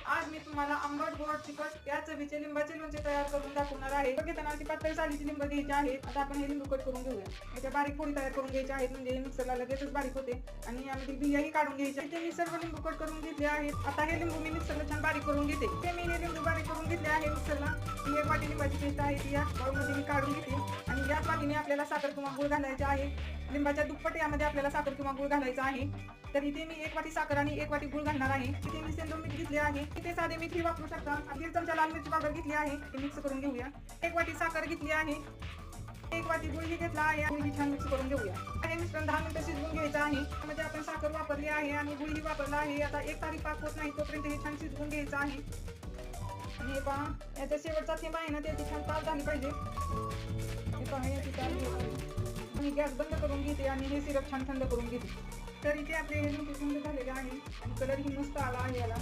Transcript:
आज मी तुम्हाला आंबट गोड तिखट या चवीचे लिंबाचे लोणचे तयार करून दाखवणार आहे. घेताना अशी पातळ सालीची लिंब घ्यायची आहेत. आता आपण हे लिंबू कट करून घेऊया. याच्या बारीक फोडी तयार करून घ्यायच्या आहेत, म्हणजे मिक्सरला लगेचच बारीक होते. आणि यामध्ये बियाही काढून घ्यायच्या. इथे मी सर्व लिंबू कट करून घेतले आहेत. आता हे लिंबू मी मिक्सरला छान बारीक करून घेते. इथे मी हे लिंबू बारीक करून घेतले आहे मिक्सरला. ही एक वाटी लिंबाची पेस्ट आहे, ती या बाउलमध्ये मी काढून घेते. आणि याच वाटीने आपल्याला साखर किंवा गुळ घालायचा आहे. लिंबाच्या दुप्पट यामध्ये आपल्याला साखर किंवा गुळ घालायचा आहे. तर इथे मी एक वाटी साखर आणि एक वाटी गुळ घालणार आहे. इथे मी सेंदूर मीठ घेतले आहे. इथे साधे मीठ वापरू शकता. दीड चमचा लाल मिरची पावडर घेतली आहे, ते मिक्स करून घेऊया. एक वाटी साखर घेतली आहे, एक वाटी गुळ घेतला आहे. गुळ छान मिक्स करून घेऊया. हे मिश्रण 10 मिनिटं शिजवून घ्यायचं आहे. म्हणजे आपण साखर वापरली आहे आणि गुळही वापरला आहे. आता एक तारी पाक होत नाही तोपर्यंत हे छान शिजवून घ्यायचं आहे. आणि हे पहा, याचा शेवटचा थेंब आहे ना, त्याची छान पाक झाली पाहिजे. हे पहा, याची पाक मी गॅस बंद करून घेते आणि हे सिरप छान थंड करून घेते. तर इथे आपले हे लोणचे थंड झालेले आहे आणि कलरही मस्त आला आहे याला.